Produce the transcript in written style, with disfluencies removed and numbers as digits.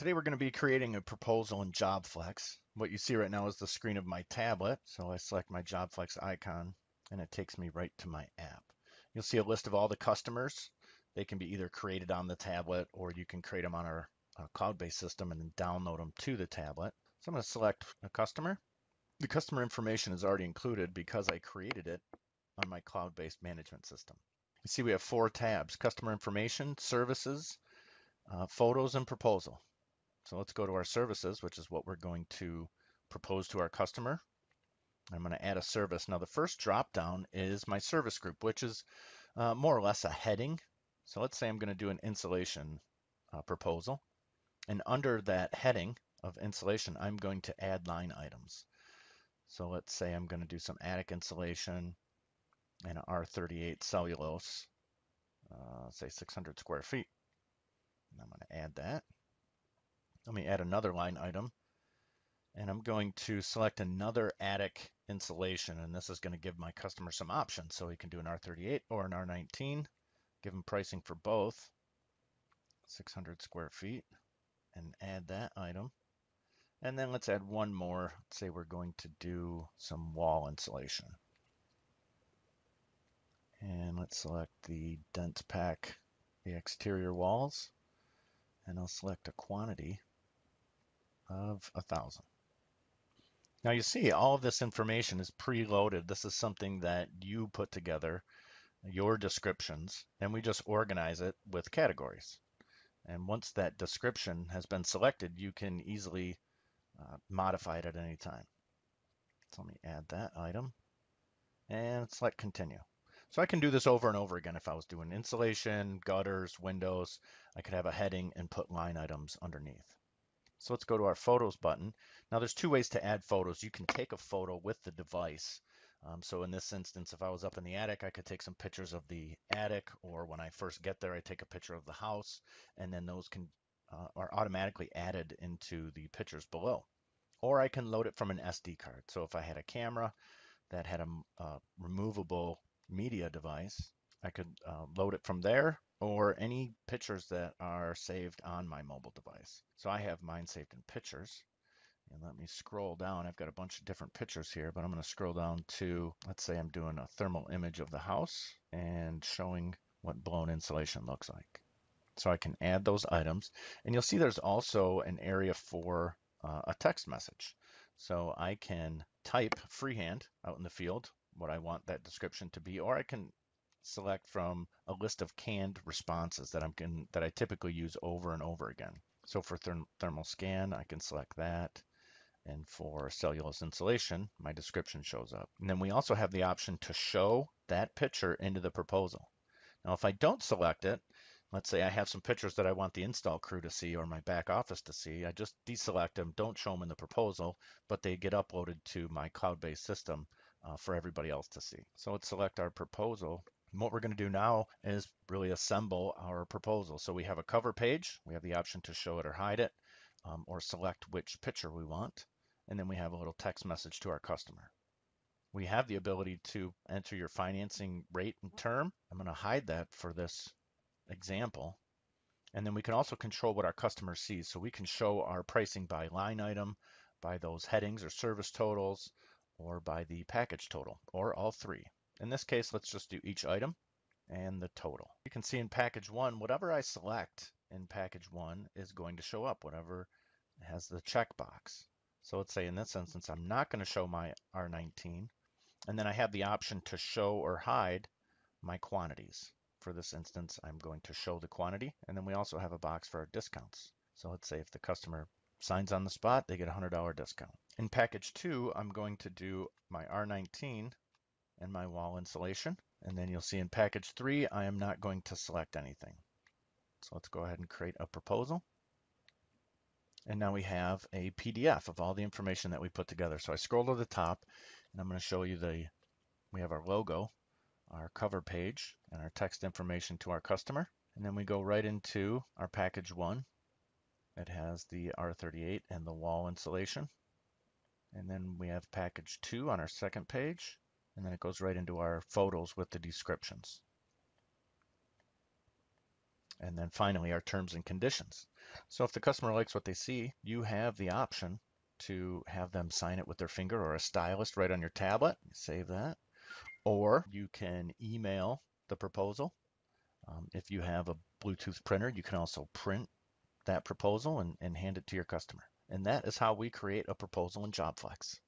Today we're going to be creating a proposal in JobFLEX. What you see right now is the screen of my tablet. So I select my JobFLEX icon and it takes me right to my app. You'll see a list of all the customers. They can be either created on the tablet or you can create them on our cloud-based system and then download them to the tablet. So I'm going to select a customer. The customer information is already included because I created it on my cloud-based management system. You see we have 4 tabs: customer information, services, photos, and proposal. So let's go to our services, which is what we're going to propose to our customer. I'm going to add a service. Now the first drop down is my service group, which is more or less a heading. So let's say I'm going to do an insulation proposal. And under that heading of insulation, I'm going to add line items. So let's say I'm going to do some attic insulation and an R38 cellulose, say 600 square feet. And I'm going to add that. Let me add another line item, and I'm going to select another attic insulation, and this is going to give my customer some options. So he can do an R38 or an R19, give him pricing for both, 600 square feet, and add that item. And then let's add one more. Let's say we're going to do some wall insulation. And let's select the dense pack, the exterior walls, and I'll select a quantity of 1,000. Now you see all of this information is preloaded. This is something that you put together, your descriptions, and we just organize it with categories. And once that description has been selected, you can easily modify it at any time. So let me add that item and select continue. So I can do this over and over again. If I was doing insulation, gutters, windows, I could have a heading and put line items underneath. So let's go to our photos button. Now there's 2 ways to add photos. You can take a photo with the device. So in this instance, if I was up in the attic, I could take some pictures of the attic, or when I first get there, I take a picture of the house, and then those are automatically added into the pictures below. Or I can load it from an SD card. So if I had a camera that had a removable media device, I could load it from there, or any pictures that are saved on my mobile device. So I have mine saved in pictures. And let me scroll down. I've got a bunch of different pictures here, but I'm going to scroll down to, let's say I'm doing a thermal image of the house and showing what blown insulation looks like. So I can add those items. And you'll see there's also an area for a text message. So I can type freehand out in the field what I want that description to be, or I can select from a list of canned responses that I typically use over and over again. So for thermal scan, I can select that. And for cellulose insulation, my description shows up. And then we also have the option to show that picture into the proposal. Now, if I don't select it, let's say I have some pictures that I want the install crew to see or my back office to see, I just deselect them, don't show them in the proposal, but they get uploaded to my cloud-based system for everybody else to see. So let's select our proposal. And what we're going to do now is really assemble our proposal. So we have a cover page. We have the option to show it or hide it, or select which picture we want. And then we have a little text message to our customer. We have the ability to enter your financing rate and term. I'm going to hide that for this example. And then we can also control what our customer sees. So we can show our pricing by line item, by those headings or service totals, or by the package total, or all 3. In this case, let's just do each item and the total. You can see in package 1, whatever I select in package 1 is going to show up, whatever has the checkbox. So let's say in this instance, I'm not going to show my R19, and then I have the option to show or hide my quantities. For this instance, I'm going to show the quantity, and then we also have a box for our discounts. So let's say if the customer signs on the spot, they get a $100 discount. In package 2, I'm going to do my R19 and my wall insulation, and then you'll see in package 3, I am not going to select anything. So let's go ahead and create a proposal. And now we have a PDF of all the information that we put together. So I scroll to the top, and I'm going to show you we have our logo, our cover page, and our text information to our customer. And then we go right into our package 1. It has the R38 and the wall insulation. And then we have package 2 on our second page. And then it goes right into our photos with the descriptions. And then finally, our terms and conditions. So if the customer likes what they see, you have the option to have them sign it with their finger or a stylus right on your tablet. Save that. Or you can email the proposal. If you have a Bluetooth printer, you can also print that proposal and hand it to your customer. And that is how we create a proposal in JobFLEX.